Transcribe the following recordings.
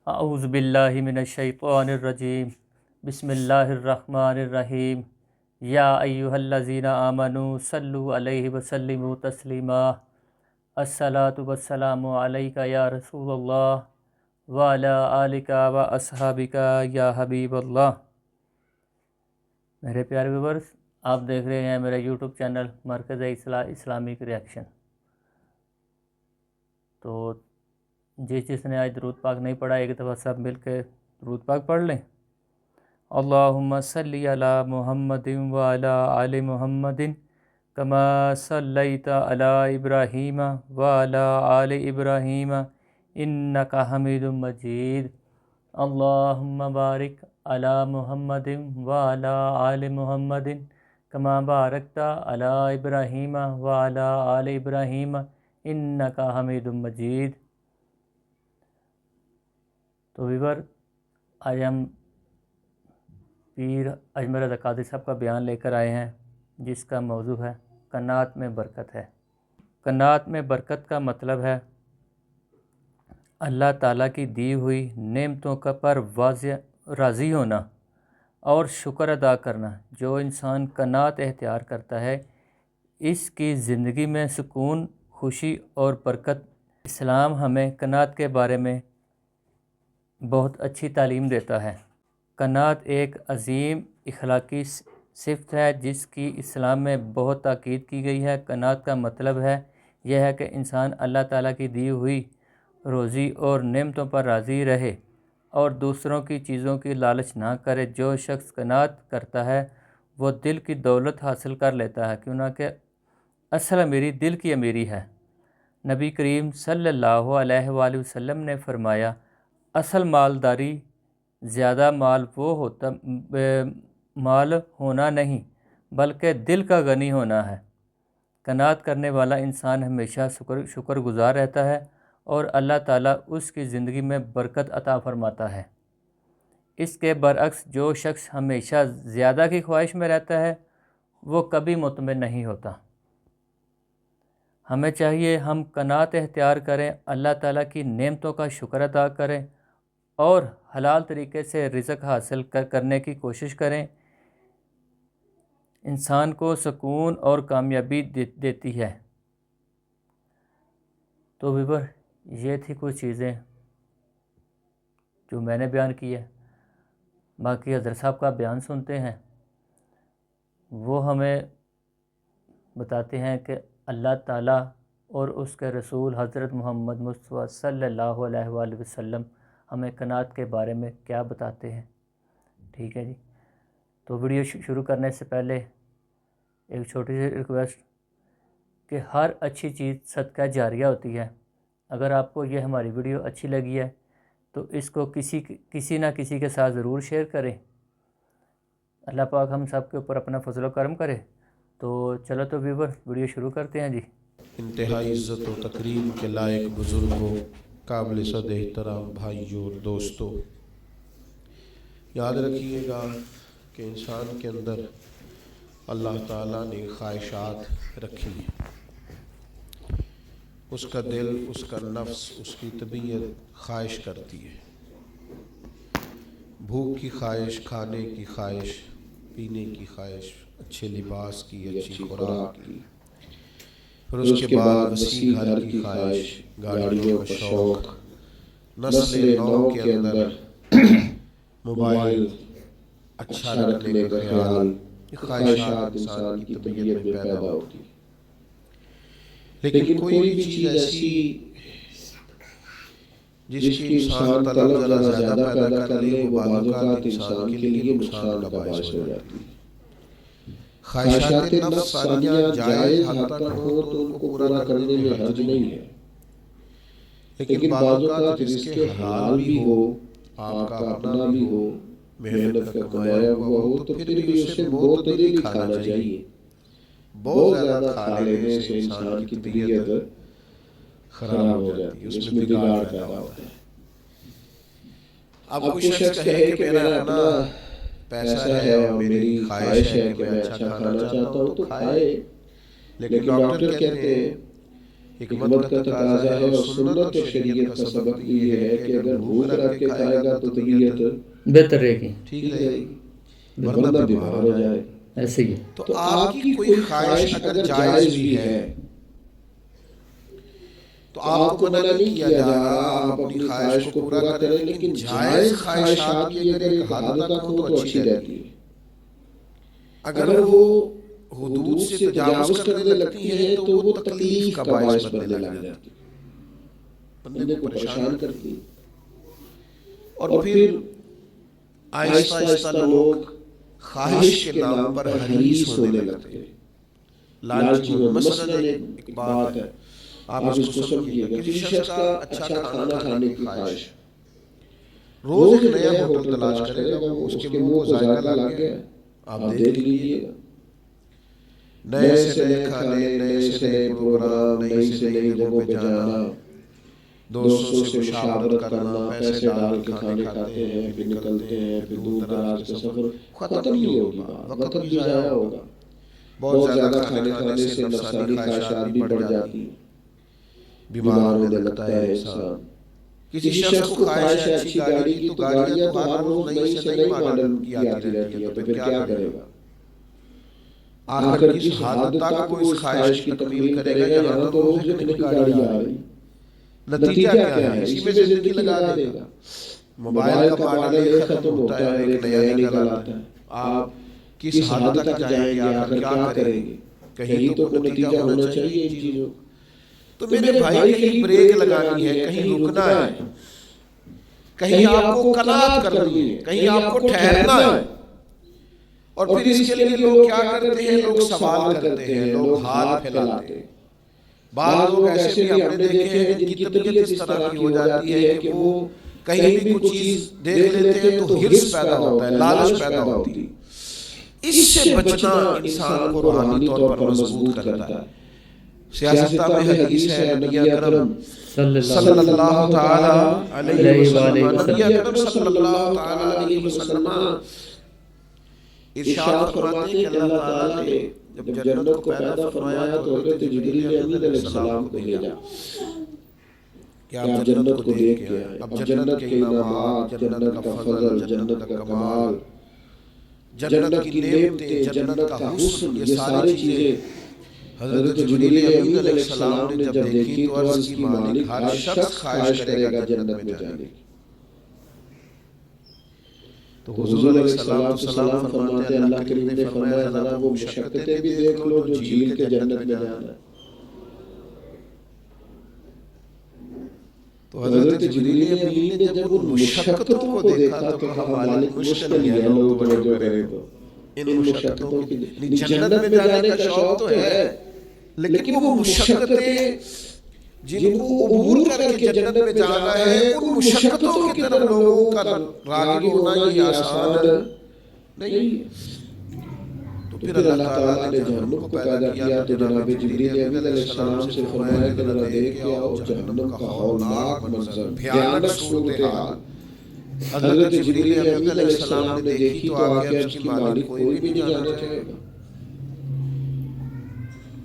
اعوذ باللہ من الشیطان الرجیم بسم اللہ الرحمن الرحیم یا ایہا الذین آمنوا صلوا علیہ وسلموا تسلیما الصلاۃ والسلام علیک یا رسول اللہ وعلی آلک و اصحابک یا حبیب اللہ۔ میرے پیارے ویورز، آپ دیکھ رہے ہیں میرا یوٹیوب چینل مرکز اسلامک ریاکشن۔ تو جس نے آج درود پاک نہیں پڑھا، ایک دفعہ سب مل کے درود پاک پڑھ لیں۔ اللہم صلی علی محمد وعلی آل محمد کما صلیت علی ابراہیم وعلی آل ابراہیم انک حمید مجید۔ اللہم بارک علی محمد وعلی آل محمد کما بارکت علی ابراہیم وعلی آل ابراہیم انک حمید مجید۔ تو ویور، آج ہم پیر اجمیر رضا قادری صاحب کا بیان لے کر آئے ہیں، جس کا موضوع ہے قناعت میں برکت ہے۔ قناعت میں برکت کا مطلب ہے اللہ تعالیٰ کی دی ہوئی نعمتوں کا پر واضح راضی ہونا اور شکر ادا کرنا۔ جو انسان قناعت اختیار کرتا ہے، اس کی زندگی میں سکون، خوشی اور برکت۔ اسلام ہمیں قناعت کے بارے میں بہت اچھی تعلیم دیتا ہے۔ قناعت ایک عظیم اخلاقی صفت ہے جس کی اسلام میں بہت تاکید کی گئی ہے۔ قناعت کا مطلب یہ ہے کہ انسان اللہ تعالیٰ کی دی ہوئی روزی اور نعمتوں پر راضی رہے اور دوسروں کی چیزوں کی لالچ نہ کرے۔ جو شخص قناعت کرتا ہے وہ دل کی دولت حاصل کر لیتا ہے، کیونکہ اصل امیری دل کی امیری ہے۔ نبی کریم صلی اللہ علیہ وآلہ وسلم نے فرمایا، اصل مالداری زیادہ مال ہونا نہیں بلکہ دل کا غنی ہونا ہے۔ قناعت کرنے والا انسان ہمیشہ شکر گزار رہتا ہے اور اللہ تعالیٰ اس کی زندگی میں برکت عطا فرماتا ہے۔ اس کے برعکس جو شخص ہمیشہ زیادہ کی خواہش میں رہتا ہے وہ کبھی مطمئن نہیں ہوتا۔ ہمیں چاہیے ہم قناعت اختیار کریں، اللہ تعالیٰ کی نعمتوں کا شکر ادا کریں اور حلال طریقے سے رزق حاصل کرنے کی کوشش کریں۔ انسان کو سکون اور کامیابی دیتی ہے۔ تو ویور، یہ تھی کچھ چیزیں جو میں نے بیان کی ہے۔ باقی حضرت صاحب کا بیان سنتے ہیں۔ وہ ہمیں بتاتے ہیں کہ اللہ تعالیٰ اور اس کے رسول حضرت محمد مصطفیٰ صلی اللہ علیہ وآلہ وسلم ہمیں قناعت کے بارے میں کیا بتاتے ہیں۔ ٹھیک ہے جی، تو ویڈیو شروع کرنے سے پہلے ایک چھوٹی سی ریکویسٹ کہ ہر اچھی چیز صدقہ جاریہ ہوتی ہے۔ اگر آپ کو یہ ہماری ویڈیو اچھی لگی ہے تو اس کو کسی نہ کسی کے ساتھ ضرور شیئر کریں۔ اللہ پاک ہم سب کے اوپر اپنا فضل و کرم کرے۔ تو چلو تو ویور، ویڈیو شروع کرتے ہیں جی۔ انتہائی عزت و تکریم کے لائق بزرگوں، قابل صد احترام بھائیوں اور دوستوں، یاد رکھیے گا کہ انسان کے اندر اللہ تعالیٰ نے خواہشات رکھی ہیں۔ اس کا دل، اس کا نفس، اس کی طبیعت خواہش کرتی ہے۔ بھوک کی خواہش، کھانے کی خواہش، پینے کی خواہش، اچھے لباس کی، اچھی خوراک کی، پھر اس کے بعد وسیع گھر کی خواہش، گاڑیوں کا شوق، نسل نو کے اندر موبائل اچھا رکھنے کا خیال، یہ خواہشات انسان کی طبیعت میں پیدا ہوتی ہیں۔ لیکن کوئی بھی چیز ایسی جس کی انسان طلب ذرا زیادہ پیدا کر لے، وہ بعض اوقات انسان کے لیے نقصان کا باعث ہو جاتی ہے۔ خواہشات نفس ثانیہ جائز حد تک ہو تو ان کو پورا کرنے میں حرج نہیں ہے، لیکن بعض اوقات رزق حلال بھی ہو، آپ کا اپنا بھی ہو، محنت کا کمایا ہوا ہو، تو پھر بھی اسے معتدل کھانا چاہیے۔ بہت زیادہ کھا لینے سے انسان کی طبیعت خراب ہو جاتی ہے، اس میں بگاڑ پیدا ہوتا ہے۔ اب کوئی شخص کہے کہ میرا اپنا پیسہ ہے اور میری خواہش ہے کہ میں اچھا کھانا چاہتا ہوں تو کھائے، لیکن ڈاکٹر کہتے ہیں حکمت کا تقاضا ہے اور سنت اور شریعت کا سبق یہ ہے کہ اگر بھوک رکھ کے کھائے گا تو طبیعت بہتر رہے گی، ٹھیک رہے گی، ورنہ بیمار ہو جائے. ایسے ہی ہے. تو آپ کی کوئی خواہش اگر جائز بھی ہے تو آپ کو منع نہیں کیا جا رہا، آپ اپنی خواہش کو پورا کریں، لیکن جائز خواہشات کی اگر ایک حد تک ہو تو اچھی رہتی ہے. اگر وہ حدود سے تجاوز کرنے لگتی ہے تو وہ تکلیف کا باعث بننے لگ جاتی ہے، بندے کو پریشان کرتی ہے. اور پھر آہستہ آہستہ لوگ خواہش کے نام پر حریص ہونے لگتے ہیں، لالچی ہونے. مثلا ایک بات ہے، آپ اس کو سمجھیے گا، کسی شخص کا اچھا کھانا کھانے کی خواہش، روز ایک نیا ہوٹل تلاش کرے گا، وہ اس کے منہ کو ذائقہ لگ گیا، آپ دیکھ لیجیے گا، نئے سے نئے کھانے، نئے سے نئے پروگرام، نئی سے نئی جگہوں پہ جانا، دوستوں سے مشاورت کرنا، پیسے ڈال کے کھانے کھاتے ہیں، پھر نکلتے ہیں، پھر دور دراز کا سفر، ختم نہیں ہوگی بات، وقت بھی ضائع ہوگا. بہت زیادہ کھانے کھانے سے نفسانی خواہشات بھی بڑھ جاتی ہیں، بیمار ہونے لگتا ہے انسان. کسی شخص کو خواہش ہے اچھی گاڑی کی تو گاڑیاں تو ہر روز نئی سے نئی ماڈل کی آتی رہتی ہیں، تو پھر کیا کرے گا؟ آخر کس حد تک وہ اس خواہش کی تکمیل کرے گا؟ یہاں تو روز ایک نئی گاڑی آ رہی، نتیجہ کیا ہے؟ اسی میں زندگی لگا دے گا. موبائل کا ماڈل ایک ختم ہوتا ہے اور ایک نیا نکل آتا ہے. آپ کس حد تک جائیں گے؟ آخر کیا کریں گے؟ کہیں تو کوئی نتیجہ ہونا چاہیے ان چیزوں. تو میرے بھائی کہیں بریک لگانی ہے، کہیں رکنا ہے، کہیں آپ کو قناعت کرنی ہے، کہیں آپ کو ٹھہرنا ہے. اور پھر اس کے لیے لوگ کیا کرتے ہیں؟ لوگ سوال کرتے ہیں، لوگ ہاتھ پھیلاتے ہیں. بعض لوگ ایسے بھی ہم نے دیکھے ہیں جن کی طبیعت اس طرح کی ہو جاتی ہے کہ وہ کہیں بھی کچھ چیز دیکھ لیتے ہیں تو حرص پیدا ہوتا ہے، لالچ پیدا ہوتی ہے. اس سے بچنا انسان کو روحانی طور پر مضبوط کرتا ہے. سیاستہ میں حدیث ہے، نبی اکرم صلی اللہ تعالی علیہ وسلم، نبی اکرم صلی اللہ تعالی علیہ وسلم ارشاد فرماتے ہیں کہ اللہ تعالیٰ نے جب جنت کو پیدا فرمایا تو حضرت جبریل امین علیہ السلام کو بھیجا کہ آپ جنت کو دیکھ کے آئیں. اب جنت کے انعامات، جنت کا فضل، جنت کا کمال، جنت کی نعمتیں، جنت کا حسن، یہ ساری چیزیں حضرت جبریل امین علیہ السلام نے جب دیکھی تو عرض کی مالک ہر شخص خواہش کرے گا جنت میں جانے کی. تو حضور علیہ السلام فرماتے ہیں، اللہ کریم نے فرمایا ذرا وہ مشقتیں بھی دیکھ لو جو جھیل کے جنت میں جانا ہے. تو حضرت جبریل امین نے جب ان مشقتوں کو دیکھا تو کہا مالک مشکل ہے، لوگ توجہ کریں تو ان مشقتوں کی جنت میں جانے کا شوق تو ہے، لیکن وہ مشقتیں جن کو عبور کر کے جنت میں جانا ہے، ان مشقتوں کی طرف لوگوں کا راغب ہونا یہ آسان نہیں ہے. تو پھر اللہ تعالیٰ نے جہنم کو پیدا کیا تو جناب جبریل امین علیہ السلام سے فرمایا کہ ذرا دیکھ کے آؤ جہنم کا ہولناک منظر، بھیانک صورتحال. حضرت جبریل امین علیہ السلام نے دیکھی تو آگے اس کی مالک کوئی بھی نہیں جانا چاہے گا،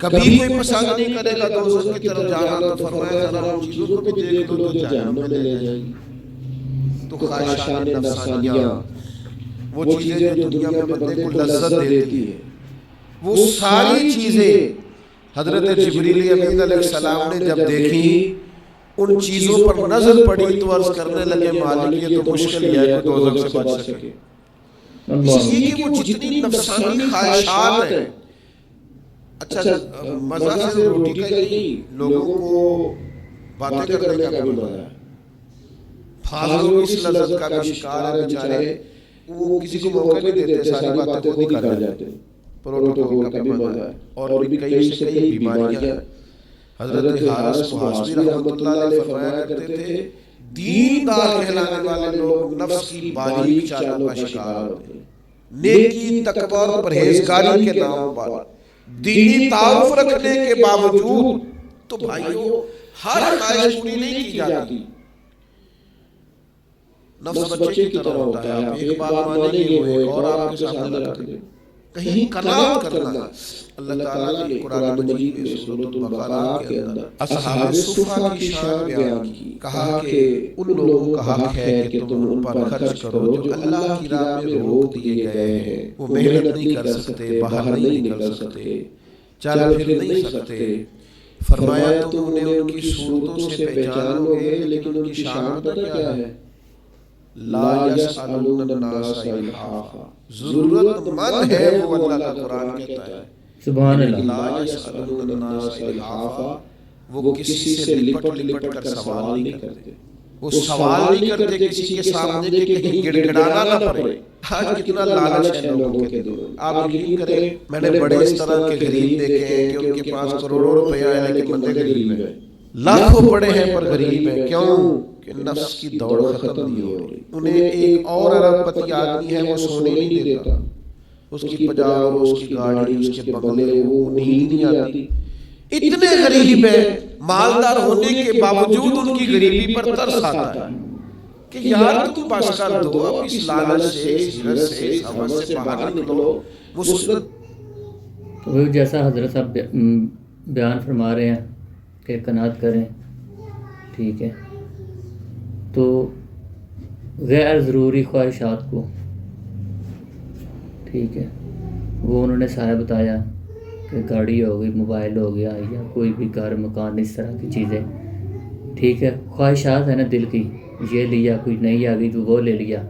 کبھی کوئی پسند نہیں کرے گا دوزخ کی طرف جانا. تو فرمایا ذرا ان چیزوں کو بھی دیکھ لو جو جہنم میں لے جائیں گی. تو خواہشات نفسانیہ، وہ چیزیں جو دنیا میں بندے کو لذت دیتی ہیں، وہ ساری چیزیں حضرت جبریل امین علیہ السلام نے جب دیکھی، ان چیزوں پر نظر پڑی تو عرض کرنے لگے مالک یہ تو مشکل ہے کہ دوزخ سے بچ سکے. اس لیے کہ وہ جتنی نفسانی خواہشات ہیں، اچھا مزہ سے روٹی کا ہی نہیں، لوگوں کو باتیں کرنے کا بھی مزہ ہے. فاضلوں کی اس لذت کا بھی شکار ہے بیچارے، وہ کسی کو موقع نہیں دیتے، ساری باتیں خود ہی کر جاتے ہیں. پروٹوکول کا بھی مزہ ہے. اور بھی کئی سے کئی بیماریاں. حضرت حارث محاسبی رحمۃ اللہ علیہ فرمایا کرتے تھے دیندار کہلانے والے لوگ نفس کی باریک چالوں کا شکار ہوتے ہیں. نیکی، تقوی اور پرہیزگاری کے نام پر دینی تعارف رکھنے کے باوجود تو بھائیوں ہر خواہش پوری نہیں کی جاتی. نفس بچے کی طرح ہوتا ہے، آپ ایک بات مانیں گے وہ ایک اور آپ کے سامنے رکھ دیں. کہیں قناعت کرنا. اللہ تعالیٰ نے قرآن مجید میں سورۃ البقرہ کے اندر اصحاب صفہ کی شان بیان کی. کہا کہ ان لوگوں کا حق ہے کہ تم ان پر خرچ کرو جو اللہ کی راہ میں روک دیے گئے ہیں. وہ محنت نہیں کر سکتے, باہر نہیں نکل سکتے, چل پھر نہیں سکتے. فرمایا تم انہیں ان کی صورتوں سے پہچانو گے, لیکن ان کی شان پتہ کیا ہے؟ لا یسألون الناس الحافا. ضرورت مند ہے وہ, اللہ کا قرآن کہتا ہے. سبحان اللہ. لا یسألون الناس الحافا. وہ کسی سے لپٹ کر سوال نہیں کرتے. وہ سوال نہیں کرتے کسی کے سامنے کہ کہیں گڑ گڑانا نہ پڑے. آج کتنا لالچ ہے لوگوں کے دل. آپ یقین کریں, میں نے بڑے اس طرح کے غریب دیکھے ہیں کہ ان کے پاس کروڑوں روپے ہیں لیکن بندے غریب ہیں. لاکھوں پڑے ہیں پر غریب ہیں. کیوں؟ کہ نفس کی دوڑ ختم نہیں ہو رہی. انہیں ایک اور ارب پتی آدمی ہے, وہ سونے نہیں دیتا. اس کی پجاور, اس کی گاڑی, اس کے بنگلے, وہ نیند نہیں آتی. اتنے غریب ہیں, مالدار ہونے کے باوجود ان کی غریبی پر ترس آتا ہے کہ یار تم بس کر دو, اب اس لالچ سے, اس حرص سے, اس حوث سے باہر نکلو. وہ جیسا حضرت صاحب بیان فرما رہے ہیں کہ قناعت کریں, ٹھیک ہے, تو غیر ضروری خواہشات کو, ٹھیک ہے, وہ انہوں نے سارا بتایا کہ گاڑی ہو گئی, موبائل ہو گیا, یا کوئی بھی گھر مکان, اس طرح کی چیزیں, ٹھیک ہے, خواہشات ہیں نا دل کی, یہ لیا, کوئی نہیں آ گئی تو وہ لے لیا,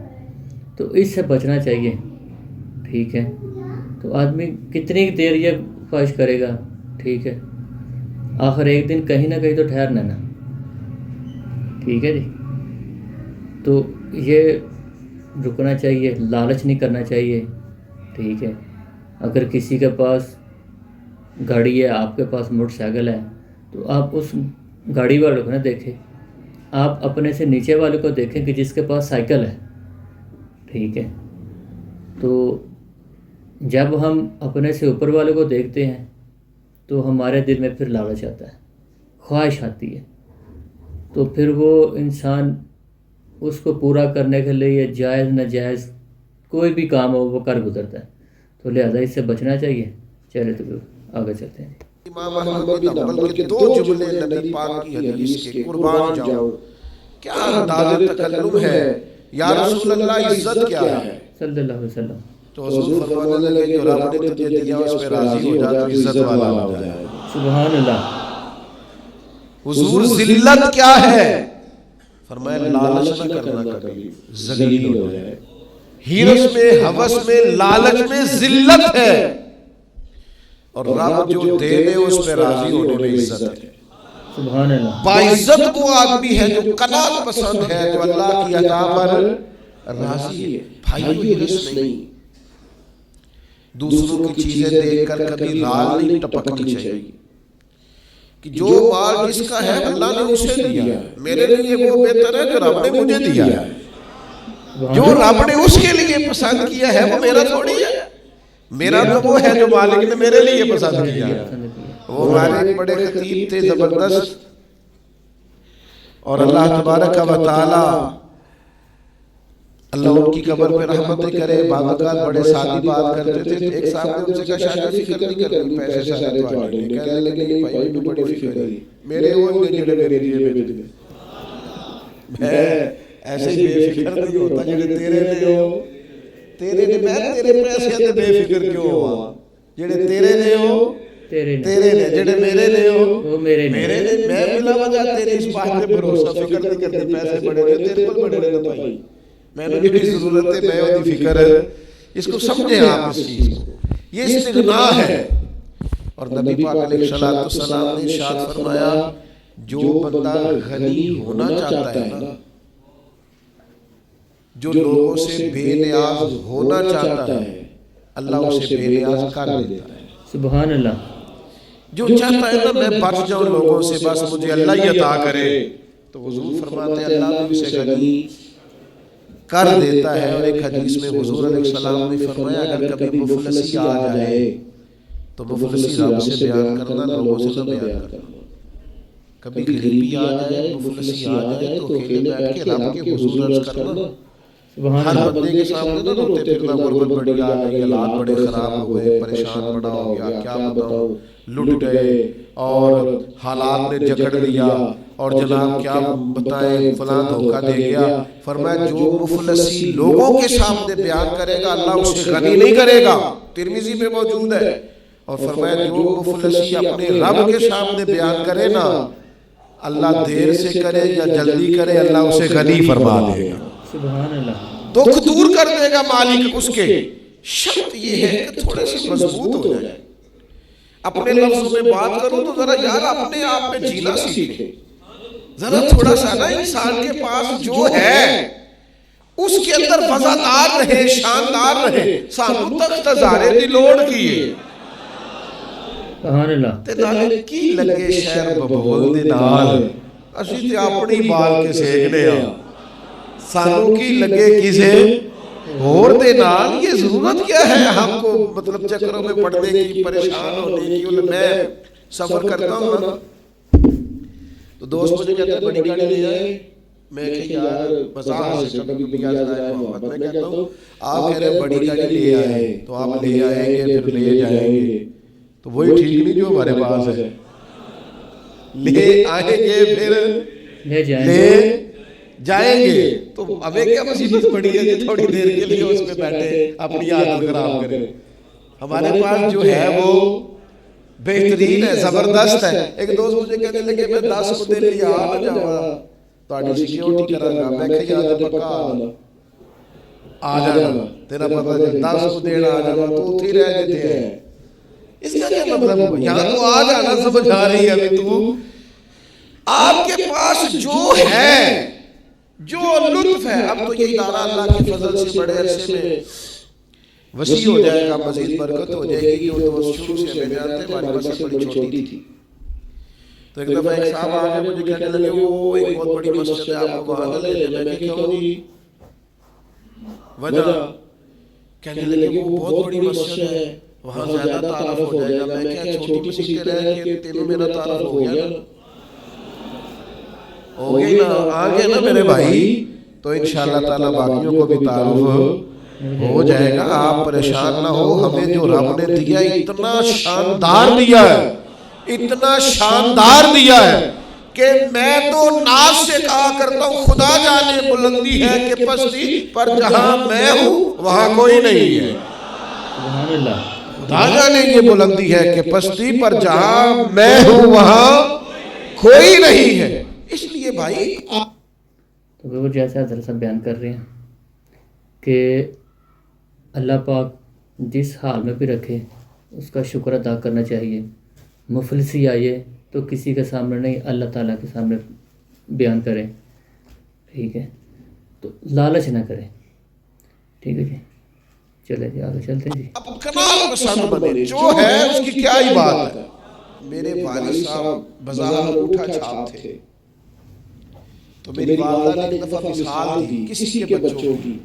تو اس سے بچنا چاہیے, ٹھیک ہے. تو آدمی کتنی دیر یہ خواہش کرے گا, ٹھیک ہے, آخر ایک دن کہیں نہ کہیں تو ٹھہرنا نا, ٹھیک ہے جی. تو یہ رکنا چاہیے, لالچ نہیں کرنا چاہیے, ٹھیک ہے. اگر کسی کے پاس گاڑی ہے, آپ کے پاس موٹر سائیکل ہے, تو آپ اس گاڑی والوں کو نہ دیکھیں, آپ اپنے سے نیچے والے کو دیکھیں کہ جس کے پاس سائیکل ہے, ٹھیک ہے. تو جب ہم اپنے سے اوپر والے کو دیکھتے ہیں تو ہمارے دل میں پھر لالچ آتا ہے, خواہش آتی ہے, تو پھر وہ انسان اس کو پورا کرنے کے لیے جائز ناجائز کوئی بھی کام ہو وہ کر گزرتا ہے. تو لہذا اس سے بچنا چاہیے. چلے تو آگے چلتے ہیں. امام احمد بن حنبل کے دو جملے نبی پاک کی حدیث کے, قربان جاؤ کیا انداز تکلم ہے, یا رسول اللہ عزت کیا ہے, صلی اللہ علیہ وسلم. تو حضور فرمانے لگے جو رب نے تجھے دیا اس پہ راضی ہو جا تو عزت والا ہو جائے. سبحان اللہ. حضور ذلت کیا ہے؟ فرمایا لالچ نہ کرنا کبھی, ذلیل ہو جائے. حرص میں, ہوس میں, لالچ میں ذلت ہے, اور رب جو دے دے اس پہ راضی ہونے میں عزت ہے. سبحان اللہ. باعزت وہ آدمی ہے جو قناعت پسند ہے, جو اللہ کی عطا پر راضی ہے. بھائی حرص نہیں, دوسروں کی چیزیں دیکھ کر کبھی رال نہیں ٹپکنی چاہیے کہ جو مال جس کا ہے اللہ نے اسے دیا ہے, میرے لیے وہ بہتر ہے جو رب نے مجھے دیا ہے. جو رب نے اس کے لیے پسند کیا ہے وہ میرا تھوڑی ہے, میرا تو وہ ہے جو مالک نے میرے لیے پسند کیا ہے. وہ ہمارے بڑے خطیب تھے زبردست, اور اللہ تبارک و تعالی اللہ ان کی قبر پہ رحمت کرے. بعض اوقات بڑے سادی بات کرتے تھے. ایک صاحب نے ان سے کہا شاید فکر نہیں کرنی, پیسے سارے تھوڑے ہیں. کہنے لگے نہیں بھائی میں بڑی فکر ہے, میرے وہ جڑے میرے لیے بھیج دے. میں ایسے ہی بے فکر نہیں ہوتا جڑے تیرے نے ہو, تیرے نے, میں تیرے پیسے تے بے فکر کیوں ہوا, جڑے تیرے نے ہو تیرے نے, جڑے میرے نے ہو وہ میرے نے. میں بلا وجہ تیری اس بات پہ بھروسہ فکر نہیں کرتے, پیسے بڑے نے تیرے کو بڑے نے بھائی, میں نے بھی ضرورت ہے, میں ہوتی فکر ہے. اس کو سمجھیں آپ اس چیز کو, یہ استغنا ہے. اور نبی پاک علیہ الصلوۃ والسلام نے ارشاد فرمایا جو بندہ غنی ہونا چاہتا ہے نا, جو لوگوں سے بے نیاز ہونا چاہتا ہے, اللہ اسے بے نیاز کر دیتا ہے. سبحان اللہ. جو چاہتا ہے نا میں بچ جاؤں لوگوں سے, بس مجھے اللہ ہی عطا کرے, تو حضور فرماتے ہیں اللہ بھی اسے غنی کر دیتا ہے. اور ایک حدیث میں حضور علیہ السلام نے فرمایا اگر کبھی مفلسی آ جائے تو مفلسی رب سے بیان کرنا, لوگوں سے نہ بیان کرنا. کبھی غریبی آ جائے, مفلسی آ جائے تو اکیلے بیٹھ کے رب کے حضور عرض کرنا سبحان ہر اللہ، بندے کے سامنے نہ روتے پھرنا، غربت بڑی آ گئی، حالات بڑے خراب ہو گئے، پریشان بڑا ہو گیا، کیا بتاؤں، لٹ گئے اور حالات نے جکڑ لیا، اور جناب کیا بتائیں فلاں دھوکہ دے گیا۔ فرمایا جو مفلسی لوگوں کے سامنے بیان کرے گا اللہ اسے غنی نہیں کرے گا، ترمذی میں موجود ہے۔ اور فرمایا جو مفلسی اپنے رب کے سامنے بیان کرے نا، اللہ دیر سے کرے یا جلدی کرے اللہ اسے غنی فرما دے گا، سبحان اللہ، دکھ دور کر دے گا مالک اس کے۔ شرط یہ ہے کہ تھوڑے سے مضبوط ہو جائے۔ اپنے لفظوں میں بات کرو تو ذرا یار اپنے آپ میں جینا سیکھے، ذرا تھوڑا سا نا انسان کے پاس جو ہے اس کے اندر وزادار رہے، شاندار رہے۔ سانو تخت ہزارے دی لوڑ کیے سبحان اللہ، تے نالے کی لگے شہر ببول دے نال، اسی تے اپنی بال کے سیکھنے آ، سانو کی لگے کسے اور دے نال۔ یہ ضرورت کیا ہے ہم کو مطلب چکروں میں پڑنے کی، پریشان ہونے کی؟ میں سفر کرتا ہوں نا تو دوست مجھے کہتے ہیں بڑی گاڑی لے جائیں، میں کہ یار مزاح سے کبھی بھی آ جائے محبت میں کہتا ہوں آپ کہہ رہے ہیں بڑی گاڑی لے آئے تو آپ لے آئیں گے پھر لے جائیں گے، تو وہی ٹھیک نہیں جو ہمارے پاس ہے، لے آئیں گے پھر لے جائیں لے جائیں گے، تو ہمیں کیا مصیبت پڑی ہے کہ تھوڑی دیر کے لیے اس پہ بیٹھے اپنی عادت خراب کریں۔ ہمارے پاس جو ہے وہ بہترین ہے، زبردست ہے۔ ایک دوست مجھے کہنے لگے میں 10 کو دن لیا آ نہ جاؤں تاڑی سیکیورٹی کرا گا، میں کہ یاد پکا آ جانا، تیرا پتہ ہے 10 کو دن آ جانا تو تھی رہ دیتے ہیں۔ اس کا کیا مطلب؟ یہاں تو آ جانا سمجھ آ رہی ہے ابھی تو آپ کے پاس جو ہے، جو لطف ہے، اب تو یہ ادارہ اللہ کی فضل سے بڑے عرصے میں وسیع ہو جائے گا، مزید برکت ہو جائے گی۔ کہ وہ شروع سے میں جانتے ہماری مسجد بڑی چھوٹی تھی، تو ایک دفعہ ایک صاحب آگے مجھے کہنے لگے وہ ایک بہت بڑی مسجد ہے آپ کو وہاں لے لیں۔ میں کہ کیوں جی؟ وجہ کہنے لگے وہ بہت بڑی مسجد ہے وہاں زیادہ تعارف ہو جائے گا۔ میں کہا چھوٹی مسجد رہ کے تینوں میرا تعارف ہو گیا نا، ہو گئی نا، آگے نا میرے بھائی، تو انشاءاللہ تعالیٰ باقیوں کو بھی تعارف ہو جائے گا۔ آپ پریشان نہ ہو، ہمیں جو رب نے دیا اتنا شاندار دیا ہے، اتنا شاندار دیا ہے کہ میں تو ناز سے کہا کرتا ہوں خدا جانے بلندی ہے کہ پستی، پر جہاں میں ہوں وہاں کوئی نہیں ہے۔ سبحان اللہ، خدا جانے یہ بلندی ہے کہ پستی، پر جہاں میں ہوں وہاں کوئی نہیں ہے۔ اس لیے بھائی تو وہ جیسے حضرت صاحب بیان کر رہے ہیں کہ اللہ پاک جس حال میں بھی رکھے اس کا شکر ادا کرنا چاہیے۔ مفلسی آئے تو کسی کے سامنے نہیں، اللہ تعالیٰ کے سامنے بیان کریں، ٹھیک ہے، تو لالچ نہ کریں، ٹھیک ہے جی۔ چلے جی آگے چلتے ہیں جی۔ اب کنال پسند بنے جو ہے اس کی کیا ہی بات ہے۔ میرے والد صاحب بظاہر اٹھا چھاپ تھے، تو میری والدہ نے ایک دفعہ مثال دی کسی کے بچوں کی،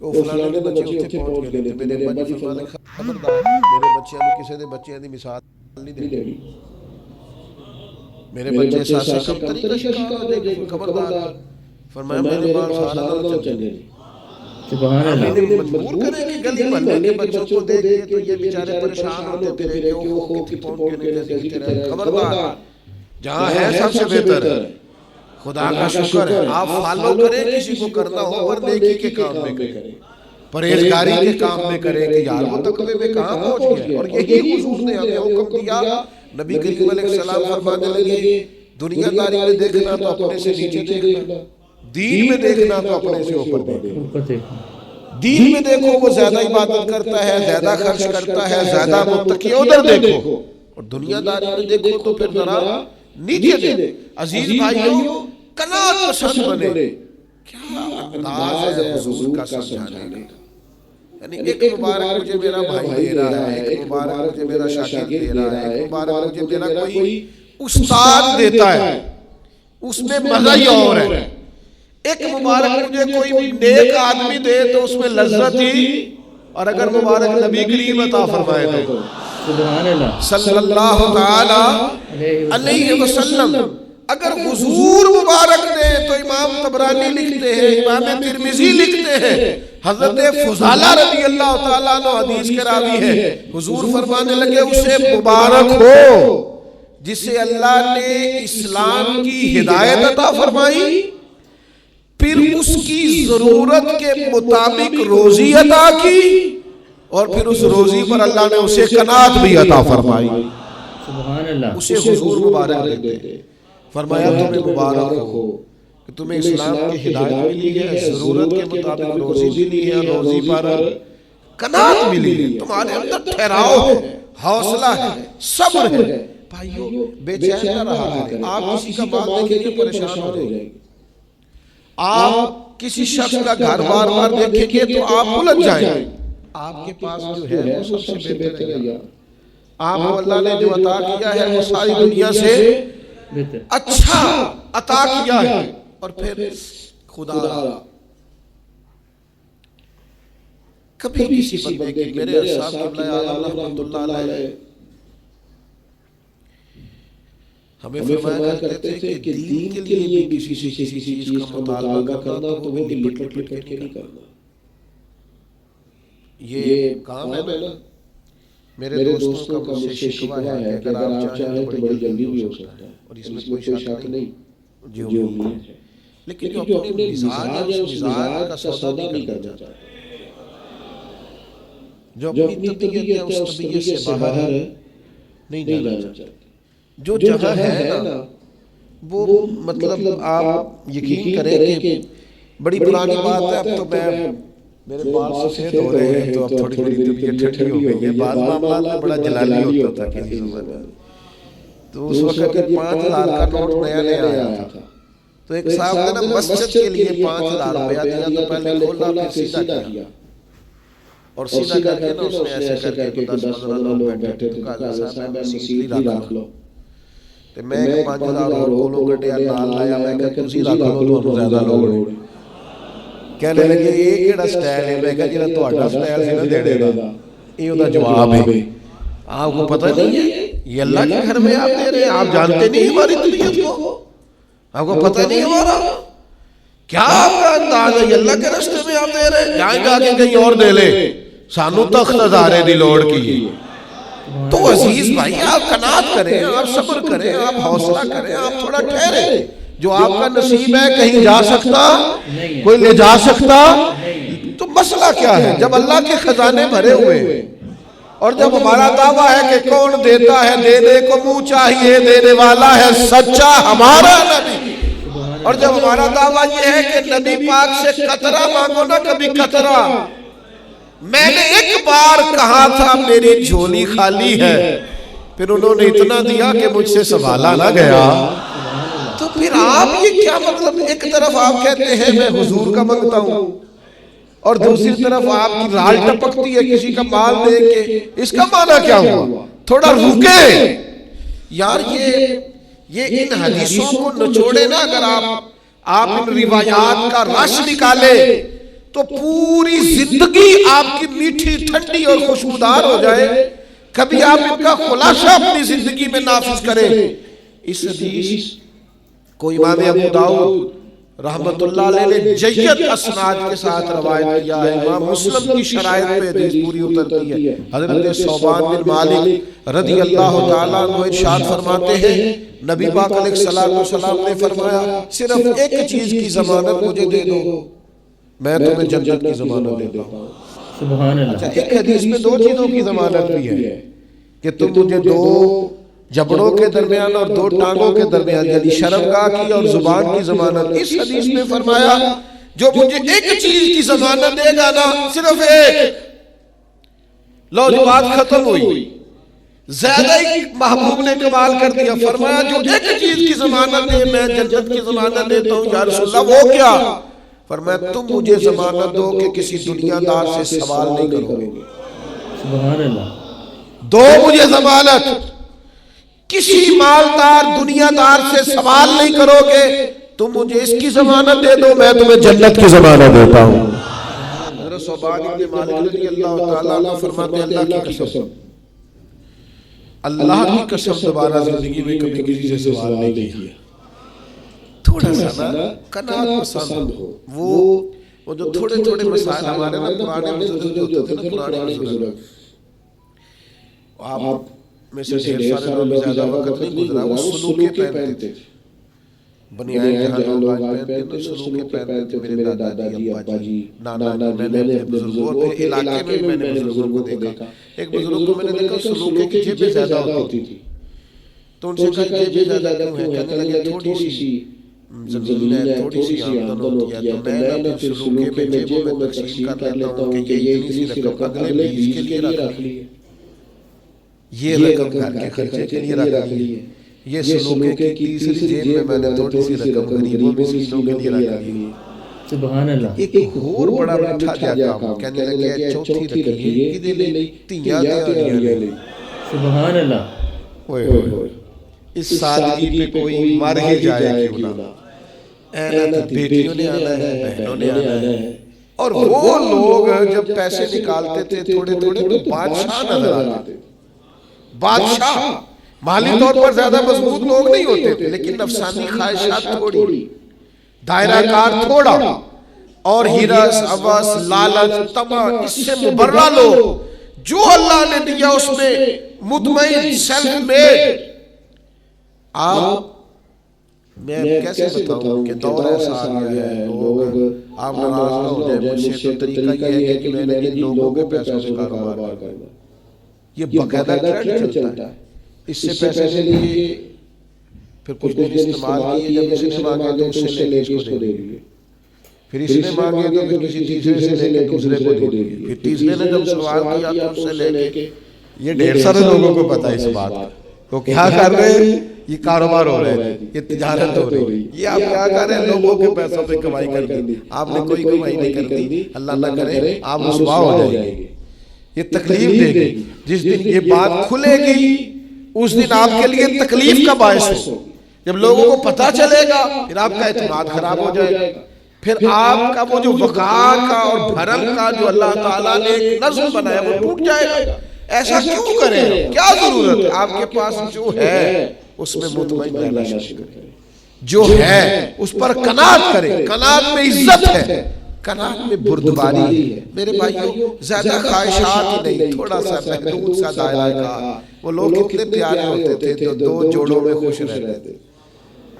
وہ فلانے دے بچے اتھے پہنچ گئے تھے، میرے ابا جی فرمانے خبردار میرے بچیاں نو کسی دے بچیاں دی مثال نہیں دینی، میرے بچے ساسے کمتری کا شکار ہو جائے گی، خبردار۔ فرمایا میرے بال سارا نہ چلے گی، سبحان اللہ، ہمیں مجبور کریں کہ گلی محلے کے بچوں کو دیکھ کے تو یہ بیچارے پریشان ہوتے تھے کہ وہ کتنی پہنچ کے نہیں دیکھتے رہے۔ خبردار، جہاں ہے سب سے بہتر ہے، خدا کا شکر ہے۔ آپ فالو کریں کسی کو کرنا ہو پر نیکی کے کام میں کریں، پرہیزگاری کے کام میں کریں کہ یار وہ تقوی میں کہاں پہنچ گیا۔ اور یہی حضور نے ہمیں حکم دیا، نبی کریم علیہ السلام فرمانے لگے دنیا داری میں دیکھنا تو اپنے سے نیچے دیکھنا، دین میں دیکھنا تو اپنے سے اوپر دیکھنا۔ دین میں دیکھو وہ زیادہ عبادت کرتا ہے، زیادہ خرچ کرتا ہے، زیادہ متقی، ادھر دیکھو، اور دنیا داری میں دیکھو تو پھر ذرا نیچے دیکھو۔ عزیز بھائیوں، قناعت پسند بنے، کیا انداز ہے حضور کا سمجھانے کا۔ یعنی ایک مبارک مجھے میرا بھائی دے رہا ہے، ایک مبارک مجھے میرا شاگرد دے رہا ہے، ایک مبارک مجھے میرا کوئی استاد دیتا ہے، اس میں مزہ ہی اور ہے۔ ایک مبارک مجھے کوئی نیک آدمی دے تو اس میں لذت ہی، اور اگر مبارک نبی کریم عطا فرمائے تو سبحان اللہ، صلی اللہ تعالی علیہ وسلم۔ اگر حضور مبارک نے تو امام طبرانی لکھتے ہیں، امام ترمذی لکھتے ہیں، حضرت فضالہ رضی اللہ تعالیٰ عنہ حدیث کے راوی ہے، حضور فرمانے لگے اسے مبارک ہو جسے اللہ نے اسلام کی ہدایت عطا فرمائی، پھر اس کی ضرورت کے مطابق روزی عطا کی، اور پھر اس روزی پر اللہ نے اسے قناعت بھی عطا فرمائی۔ سبحان اللہ۔ اسے حضور مبارک دیتے، فرمایا تمہیں مبارک ہو کہ تمہیں اسلام کی ہدایت ملی ہے، ضرورت کے مطابق روزی ملی ہے، روزی پر قناعت ملی ہے، تمہارے اندر ٹھہراؤ ہے، حوصلہ ہے، صبر ہے۔ بھائیو بے چین نہ رہا کریں، آپ کسی کا مال دیکھیں گے پریشان ہو جائیں گے، آپ کسی شخص کا گھر بار بار دیکھیں گے تو آپ الجھ جائیں، آپ کے پاس جو ہے وہ سب سے بہتر ہے، آپ کو اللہ نے جو عطا کیا ہے وہ ساری دنیا سے اچھا عطا کیا ہے۔ اور پھر خدا کبھی کسی بندے کی، میرے صاحب قبلہ عالم رحمت اللہ علیہ ہمیں فرمایا کرتے تھے کہ دین کے لیے بھی کسی چیز کا مطالبہ کرنا تو وہ بھی لٹ لٹ کے نہیں کرنا، یہ کام ہے نا۔ میرے دوستوں کا مجھ سے شکوہ ہے کہ اگر آپ چاہیں تو بڑی جلدی بھی ہو سکتا ہے، اور اس میں کوئی شک نہیں جو امید ہے، لیکن جو اپنے مزاج ہے اس مزاج کا سودا نہیں کرنا چاہتا، جو اپنی طبیعت ہے اس طبیعت سے باہر نہیں جانا چاہتا، جو جگہ ہے نا وہ مطلب آپ یقین کریں کہ بڑی پرانی بات ہے، اب تو میرے بال سفید ہو رہے ہیں تو اب تھوڑی طبیعت ٹھنڈی ہو گئی ہے، بعض معاملات میں بڑا جلالی ہوتا تھا کسی زمانے میں، تو اس وقت 5,000 کا نوٹ نیا نیا آیا تھا، تو ایک صاحب نے نا مسجد کے لیے 5,000 روپیہ دیا، تو پہلے کھولا پھر سیدھا کیا، اور سیدھا کر کے نا اس نے ایسے کر کے 10-15 لوگ بیٹھے تھے، کہا صاحب میں مسیح رکھ لو، تو میں 5,000 اور کولوں گٹیا نال لایا، میں کہا تسی رکھ لو تو زیادہ لوگ کہنے لگے یہ کیڑا سٹائل ہے، میں کہا جنہا تو اٹھا سٹائل سے نہ دینے دا، یہ ہوتا جواب ہے۔ آپ کو پتہ نہیں ہے یہ اللہ کے گھر میں آپ دے رہے ہیں، آپ جانتے نہیں ہماری طبیعت کو، آپ کو پتہ نہیں ہمارا کیا آپ کا انداز ہے، یہ اللہ کے رستے میں آپ دے رہے ہیں، جائیں جا کے کہیں اور دے لے، سانو تخت ہزارے دی لوڑ کی۔ تو عزیز بھائی آپ قناعت کریں، آپ صبر کریں، آپ حوصلہ کریں، آپ تھوڑا ٹھہریں، جو آپ کا نصیب ہے کہیں جا سکتا کوئی لے جا سکتا، تو مسئلہ کیا ہے؟ جب اللہ کے خزانے بھرے ہوئے ہیں، اور جب ہمارا دعویٰ ہے کہ کون دیتا ہے، دینے کو منہ چاہیے، دینے والا ہے سچا ہمارا نبی، اور جب ہمارا دعویٰ یہ ہے کہ نبی پاک سے قطرہ مانگو نہ کبھی قطرہ، میں نے ایک بار کہا تھا میری جھولی خالی ہے، پھر انہوں نے اتنا دیا کہ مجھ سے سنبھالا نہ گیا۔ تو پھر آپ یہ کیا مطلب، ایک طرف آپ کہتے ہیں میں حضور کا منگتا ہوں، اور دوسری طرف آپ کی رال ٹپکتی ہے کسی کا مال دے کے، اس کا معنی کیا ہوا؟ تھوڑا رکے یار، یہ ان حدیثوں کو نچوڑے نا، اگر آپ ان روایات کا رس نکالے تو پوری زندگی آپ کی میٹھی ٹھنڈی اور خوشبودار ہو جائے۔ کبھی آپ ان کا خلاصہ اپنی زندگی میں نافذ کریں۔ اس حدیث کو امام ابو داؤد رحمت اللہ علیہ نے جید اسناد کے ساتھ روایت کیا ہے، امام مسلم کی شرائط پہ حدیث پوری اترتی ہے۔ حضرت ثوبان بن مالک رضی اللہ تعالیٰ عنہ ارشاد فرماتے ہیں، نبی پاک علیہ السلام نے فرمایا صرف ایک چیز کی ضمانت مجھے دے دو، میں تمہیں جنت کی ضمانت دیتا ہوں۔ سبحان اللہ۔ اچھا، ایک حدیث میں 2 چیزوں کی ضمانت بھی ہے کہ تم مجھے 2 جبڑوں کے درمیان اور 2 ٹانگوں کے درمیان، یعنی شرمگاہ کی اور زبان کی ضمانت۔ اس حدیث میں فرمایا جو مجھے ایک چیز کی ضمانت دے گا نا، صرف ایک، لو جو بات ختم ہوئی، زیادہ ہی محبوب نے کمال کر دیا، فرمایا جو ایک چیز کی ضمانت دے میں جنت کی ضمانت دیتا ہوں۔ یا رسول اللہ وہ کیا؟ فرمایا تم مجھے ضمانت دو کہ کسی دنیا دار سے سوال نہیں کرو گے۔ سبحان اللہ۔ دو مجھے ضمانت، کسی مالدار دنیا دار سے سوال نہیں کرو گے، تم مجھے اس کی ضمانت دے دو، میں تمہیں جنت کی ضمانت دیتا ہوں۔ حضرت ثوبان بن مالک رضی اللہ تعالیٰ عنہ فرماتے ہیں اللہ کی قسم، اللہ کی قسم دوبارہ زندگی میں کبھی کسی سے سوال نہیں کیا۔ تھوڑا سا نا قناعت پسند ہو. وہ جو تھوڑے تھوڑے مسائل ہمارے نا پرانے بزرگ جو ہوتے تھے نا پرانے بزرگ, آپ میں سے ڈھیر سارے لوگ زیادہ وقت نہیں گزرا, وہ سلوکے پہنتے تھے. بنیان جہاں لوگ آج پہنتے ہیں سلوکے پہنتے تھے. میرے دادا جی, ابا جی, نانا جی, میں نے اپنے بزرگوں کے علاقے میں میں نے بزرگوں کو دیکھا. ایک بزرگ کو میں نے دیکھا سلوکے کی جیبیں زیادہ ہوتی تھی, تو ان سے کہا جیبیں زیادہ کیوں ہیں؟ کہنے لگے تھوڑی سی زمین ہے, تھوڑی سی آمدن ہوتی ہے, تو میں نہ پھر سلوکے میں جیبوں میں تقسیم کر لیتا ہوں کہ یہ اتنی سی رقم اگلے 20 کے لیے رکھ لی ہے, یہ رقم گھر کے خرچے کے لیے رکھ لی ہے, یہ سلوکے کی تیسری جیب میں نے تھوڑی سی رقم غریبوں مسکینوں کے لیے رکھ لی ہے. سبحان اللہ. ایک اور بڑا میٹھا جا کام کہنے لگے چوتھی رکھی ہے کدے لئی, تیاں دیاں لئی. سبحان اللہ. اوئے ہوئے, اس سادگی پہ کوئی مر ہی جائے کیوں نہ. اینا بیٹیوں نے آنا ہے, بہنوں نے آنا ہے. اور وہ لوگ جب پیسے نکالتے تھے تھوڑے تھوڑے تو بادشاہ نظر آتے. بادشاہ مالی طور پر زیادہ مضبوط لوگ نہیں ہوتے تھے, لیکن نفسانی خواہشات تھوڑی, دائرہ کار تھوڑا, اور ہرس, ہوس, لالچ, طمع, اس سے مبرہ لوگ جو اللہ نے دیا اس میں مطمئن, سیلف میڈ. آپ میں کیسے بتاؤں کہ دور ایسا آ گیا ہے, لوگ آپ ناراض نہ ہو جائے مجھ سے, تو طریقہ یہ ہے کہ میں نے لوگوں کے پیسوں سے کاروبار کرنا. یہ باقاعدہ ٹرینڈ چلتا ہے. اس سے پیسے لیے, پھر کچھ دن استعمال کیے, جب اس نے مانگے تو اس سے لے کے اس کو دے دیے, پھر اس نے مانگے تو پھر کسی تیسرے سے لے کے دوسرے کو دے دیے, پھر تیسرے نے جب سوال کیا تو اس سے لے کے. یہ ڈھیر سارے لوگوں کو پتہ ہے اس بات, وہ کیا کر رہے ہیں, یہ کاروبار ہو رہا ہے, یہ تجارت ہو رہی ہے. یہ آپ کیا کر رہے ہیں, لوگوں کے پیسوں پہ کمائی کر دی. آپ نے کوئی کمائی نہیں کر دی, اللہ نہ کرے آپ رسوا ہو جائیں گے, یہ تکلیف دے گی. جس دن یہ بات کھلے گی اس دن آپ کے لیے تکلیف کا باعث ہو. جب لوگوں کو پتہ چلے گا پھر آپ کا اعتماد خراب ہو جائے گا, پھر آپ کا وہ جو وقار کا اور بھرم کا جو اللہ تعالیٰ نے ایک نظم بنایا وہ ٹوٹ جائے گا. ایسا کیوں کریں, کیا ضرورت ہے؟ آپ کے پاس جو ہے اس میں مطمئن رہنا شروع کریں, جو ہے اس پر قناعت کریں. قناعت میں عزت ہے, قناعت میں بردباری ہے. میرے بھائیوں, زیادہ خواہشات ہی نہیں, تھوڑا سا محدود سا دائرہ کا. وہ لوگ کتنے پیارے ہوتے تھے جو 2 جوڑوں میں خوش رہتے تھے.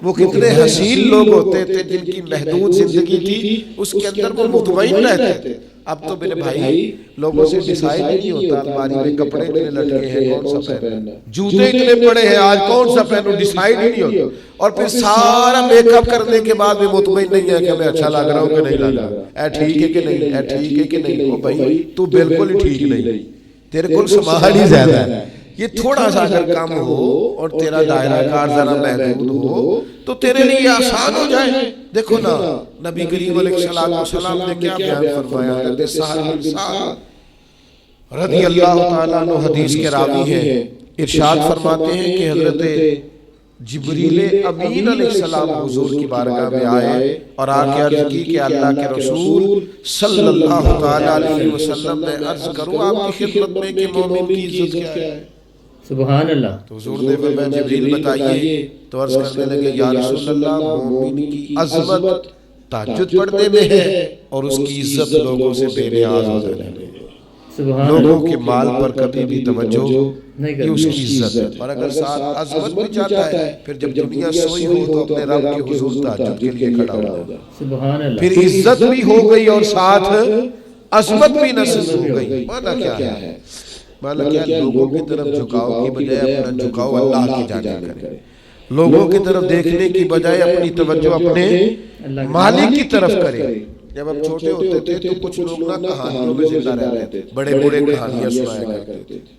وہ کتنے حسین لوگ ہوتے تھے جن کی محدود زندگی تھی, اس کے اندر وہ مطمئن رہتے تھے. اب تو میرے بھائی لوگوں سے ڈیسائیڈ نہیں ہوتا, الماری میں کپڑے اتنے لٹکے ہیں کون سا پہننا, جوتے اتنے پڑے ہیں آج کون سا پہنوں, ڈیسائیڈ ہی نہیں ہوتا. اور پھر سارا میک اپ کرنے کے بعد بھی مطمئن نہیں ہے کہ میں اچھا لگ رہا ہوں کہ نہیں لگ رہا, اے ٹھیک ہے کہ نہیں, اے ٹھیک ہے کہ نہیں. او بھائی تو بالکل ہی ٹھیک نہیں, تیرے کل سماحل ہی زیادہ ہے. یہ تھوڑا سا اگر کم ہو اور تیرا دائرہ کار ذرا محدود ہو تو تیرے لیے آسان ہو جائے. دیکھو نا نبی کریم علیہ السلام نے کیا بیان فرمایا. حضرت سہل بن سعد رضی اللہ تعالیٰ عنہ حدیث کے راوی ہیں, ارشاد فرماتے ہیں کہ حضرت جبریل امین علیہ السلام حضور کی بارگاہ میں آئے اور آ کے عرض کی کہ اللہ کے رسول صلی اللہ تعالیٰ علیہ وسلم میں عرض کروں آپ کی خدمت میں کہ مومن کی عزت کیا ہے. سبحان اللہ. تو حضور نے فرمایا جبریل بتائیے. تو عرض کرنے لگے یا رسول اللہ, مومن کی عظمت تہجد پڑھنے میں ہے اور اس کی عزت لوگوں سے بے نیاز ہو جانے میں. لوگوں کے مال پر کبھی بھی توجہ نہیں, یہ اس کی عزت ہے. اور اگر ساتھ عظمت بھی چاہتا ہے پھر جب دنیا سوئی ہو تو اپنے رب کے حضور تہجد کے لیے کھڑا ہو جائے. سبحان اللہ. پھر عزت بھی ہو گئی اور ساتھ عظمت بھی نصیب ہو گئی. معنی کیا ہے؟ معنی کیا, لوگوں کی طرف جھکاؤ کی بجائے اپنا جھکاؤ اللہ کی جانب کرے. لوگوں کی طرف دیکھنے کی بجائے اپنی توجہ اپنے مالک کی طرف کرے. جب ہم چھوٹے ہوتے تھے تو کچھ لوگ نہ کہانیوں میں زندہ رہتے تھے, بڑے بڑے کہانیاں سنایا کرتے تھے.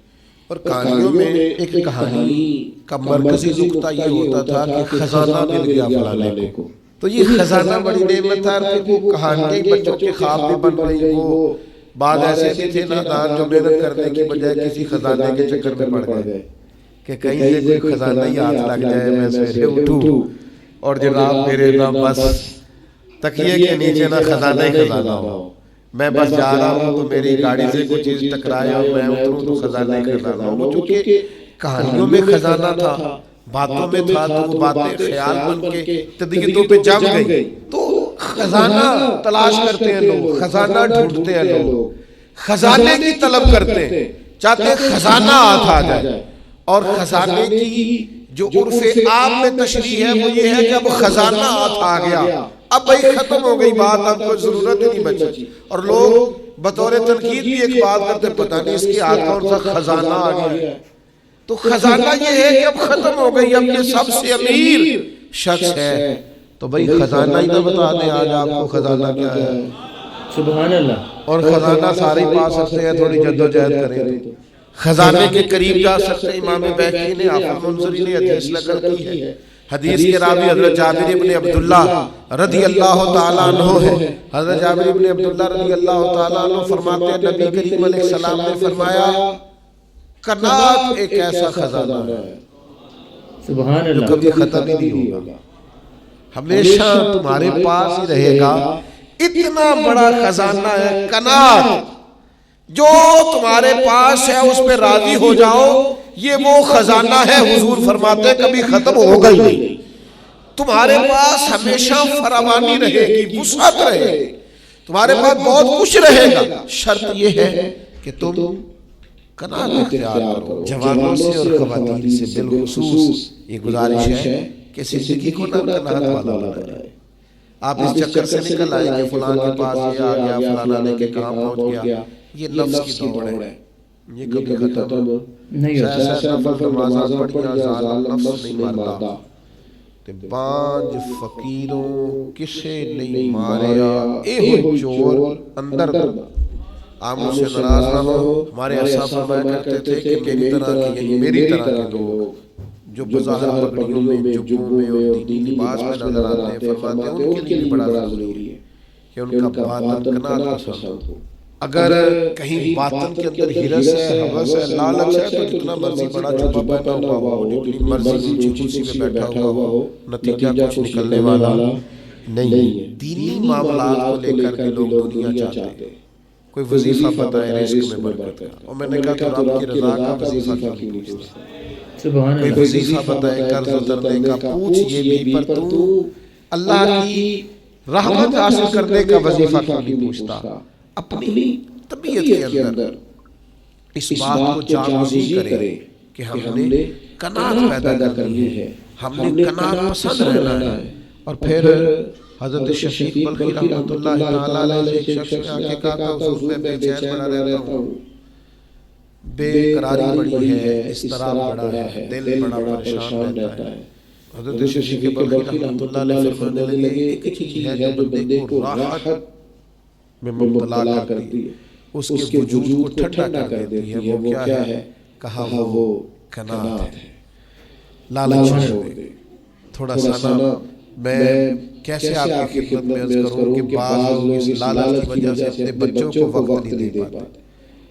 اور کہانیوں میں ایک کہانی کا مرکزی نقطہ یہ ہوتا تھا کہ خزانہ مل گیا فلانے کو. تو یہ خزانہ بڑی نعمت تھا. وہ کہانیاں بچوں کے خواب بھی بن رہی. وہ بعد ایسے بھی تھے نادان جو محنت کرنے کی بجائے کسی خزانے کے چکر میں پڑ گئے کہ کہیں سے کوئی خزانہ ہی ہاتھ لگ جائے, میں سویرے اٹھوں اور جناب میرے نام بس تکیے کے نیچے نہ خزانہ ہی خزانہ ہو. میں بس جا رہا ہوں تو میری گاڑی سے کوئی چیز ٹکرائے اور میں اتروں تو خزانہ ہی خزانہ ہو. چونکہ کہانیوں میں خزانہ تھا, باتوں میں تھا تو وہ باتیں خیال بن کے طبیعتوں پہ جم گئی. تو خزانہ تلاش کرتے ہیں لوگ, خزانہ ڈھونڈتے ہیں لوگ, خزانے کی طلب کرتے ہیں, چاہتے ہیں خزانہ ہاتھ آ جائے. اور خزانے کی جو عرف عام میں تشریح ہے وہ یہ ہے کہ اب خزانہ ہاتھ آ گیا, اب بھائی ختم ہو گئی بات, اب کوئی ضرورت ہی نہیں بچی. اور لوگ بطور تنقید بھی ایک بات کرتے, پتہ نہیں اس کے ہاتھ کون سا خزانہ آ گیا. تو خزانہ یہ ہے کہ اب ختم ہو گئی, اب یہ سب سے امیر شخص ہے. تو بھائی خزانہ ہی نہ بتا دیں آج آپ کو خزانہ کیا ہے. سبحان اللہ. اور خزانہ سارے پا سکتے ہیں, تھوڑی جدوجہد کریں تو خزانے کے قریب جا سکتے ہیں. امام بیہقی نے حافظ منذری نے حدیث نقل کی ہے. حدیث کے راوی حضرت جابر ابن عبداللہ رضی اللہ تعالیٰ عنہ ہے. حضرت جابر ابن عبداللہ رضی اللہ تعالیٰ عنہ فرماتے ہیں نبی کریم علیہ السلام نے فرمایا قناعت ایک ایسا خزانہ ہے سبحان جو اللہ. کبھی ختم ہی نہیں ہوگا, ہمیشہ تمہارے پاس ہی رہے گا. اتنا بڑا خزانہ ہے قناعت, جو تمہارے پاس ہے اس پہ راضی ہو جاؤ. یہ وہ خزانہ ہے حضور فرماتے کبھی ختم ہوگا ہی نہیں. تمہارے پاس ہمیشہ فراوانی رہے گی, وسعت رہے گی, تمہارے پاس بہت کچھ رہے گا. شرط یہ ہے کہ تم قناعت اختیار کرو. جوانوں سے اور خواتین سے بالخصوص یہ گزارش ہے کہ زندگی کو نہ قناعت والا بنائے. آپ اس چکر سے نکل آئیں کہ فلان کے پاس یہ آ گیا, فلانا کے کام پہنچ گیا. یہ نفس کی دوڑ ہے, یہ کبھی ختم نہیں ہوتا. سہ نفل نمازاں پڑھیاں ظالم نفس نہیں ماردا, تے بانج فقیروں کسے نہیں ماریا, ایہو چور اندر دا. آپ مجھ سے ناراض نہ ہو, ہمارے اصحاب فرمایا کرتے تھے کہ میری طرح کے یعنی میری طرح کے لوگ جو بظاہر پگڑیوں میں, جبوں میں اور دینی لباس میں نظر آتے ہیں, فرماتے ہیں ان کے لیے بڑا ضروری ہے کہ ان کا باطن قناعت پسند ہو. اگر کہیں باطن کے اندر ہرس ہے, حوث ہے, لالچ ہے, تو جتنا مرضی بڑا جبہ پہنا ہوا ہو, جتنی مرضی اونچی کرسی پہ بیٹھا ہوا ہو, نتیجہ کچھ نکلنے والا نہیں ہے. دینی معاملات کو لے کر کے لوگ دنیا چاہتے ہیں. کوئی وظیفہ بتائے رزق میں برکت کا, اور میں نے کہا تو رب کی رضا کا وظیفہ کیوں نہیں پوچھتا. سبحان کوئی اللہ. وظیفہ بتائے قرض اترنے کا, پوچھ یہ بھی, پر تو اللہ کی رحمت حاصل کرنے کا وظیفہ کیوں نہیں پوچھتا. اپنی طبیعت کے اندر اس بات کو جاگزی کرے کہ ہم نے قناعت پیدا کرنی ہے, ہم نے قناعت پسند رہنا ہے. اور پھر حضرت شفیق بلخی رحمۃ اللہ تعالیٰ علیہ سے ایک شخص نے آ کے کہا تھا حضور میں بے چین بڑا رہتا ہوں, بے قراری بڑی ہے, اضطراب بڑا ہے, دل بڑا پریشان رہتا ہے. حضرت شفیق بلخی رحمۃ اللہ علیہ فرمانے لگے ایک چیز ہے جو بندے کو راحت میں مبتلا کرتی ہے, اس کے وجود کو ٹھنڈا کر دیتی ہے. وہ کیا ہے؟ کہا وہ قناعت ہے. لالچ چھوڑ دے. تھوڑا سا نا میں کیسے آپ کی خدمت میں عرض کروں کہ بعض لوگ اس لالچ کی وجہ سے اپنے بچوں کو وقت نہیں دے پاتے,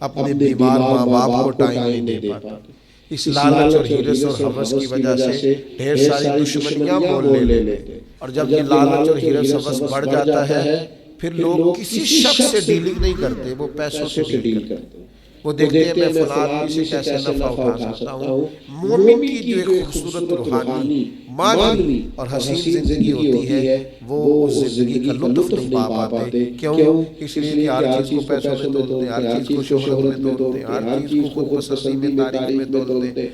اپنے بیمار ماں باپ کو ٹائم نہیں دے پاتے. اس لالچ اور ہرس اور ہوس کی وجہ سے ڈھیر ساری دشمنیاں مول لے لیتے. اور جب یہ لالچ اور ہرس ہوس بڑھ جاتا ہے, پھر لوگ کسی شخص سے ڈیلنگ نہیں کرتے, وہ پیسوں سے ڈیل کرتے. وہ دیکھتے ہیں میں فلان آدمی سے کیسے نفع اٹھا سکتا ہوں. مومن کی جو ایک خوبصورت روحانی معنوی اور حسین زندگی ہوتی ہے, وہ اس زندگی کا لطف نہیں پا پاتے. کیوں؟ اس لیے کہ ہر چیز کو پیسوں میں تولتے ہیں, ہر چیز کو شہرت میں تولتے ہیں, ہر چیز کو خود پسندی میں تعریف میں تولتے ہیں.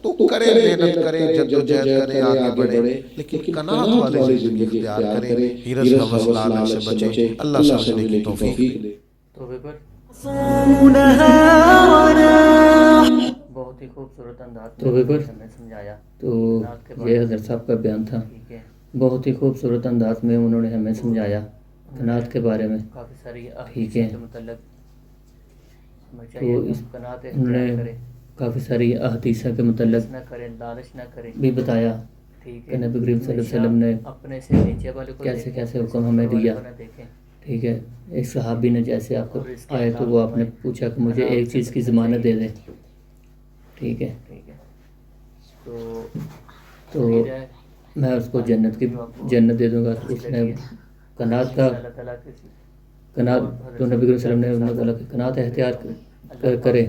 تو کریں محنت کریں, جدوجہد کریں, آگے بڑھیں, لیکن قناعت والے زندگی اختیار کریں, ہرس ہوس لالچ سے بچیں. اللہ سمجھنے کی توفیق دے. توبے پر بہت ہی خوبصورت انداز توبے پر ہمیں سمجھایا. تو یہ حضرت صاحب کا بیان تھا, بہت ہی خوبصورت انداز میں انہوں نے ہمیں سمجھایا قناعت کے بارے میں. کافی ساری احادیث کے متعلق تو انہوں نے کافی ساری احادیث کے متعلق بھی بتایا کہ نبی کریم صلی اللہ علیہ وسلم نے کیسے کیسے حکم ہمیں دیا. ٹھیک ہے, ایک صحابی نے جیسے آپ کو آئے تو وہ آپ نے پوچھا کہ مجھے ایک چیز کی ضمانت دے دیں. ٹھیک ہے, تو میں اس کو جنت دے دوں گا. اس نے قناعت کا تو نبی کریم صلی اللہ علیہ وسلم نے انہوں نے بولا کہ قناعت اختیار کرے.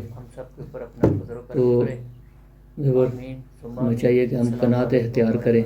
تو ہمیں چاہیے کہ ہم قناعت اختیار کریں.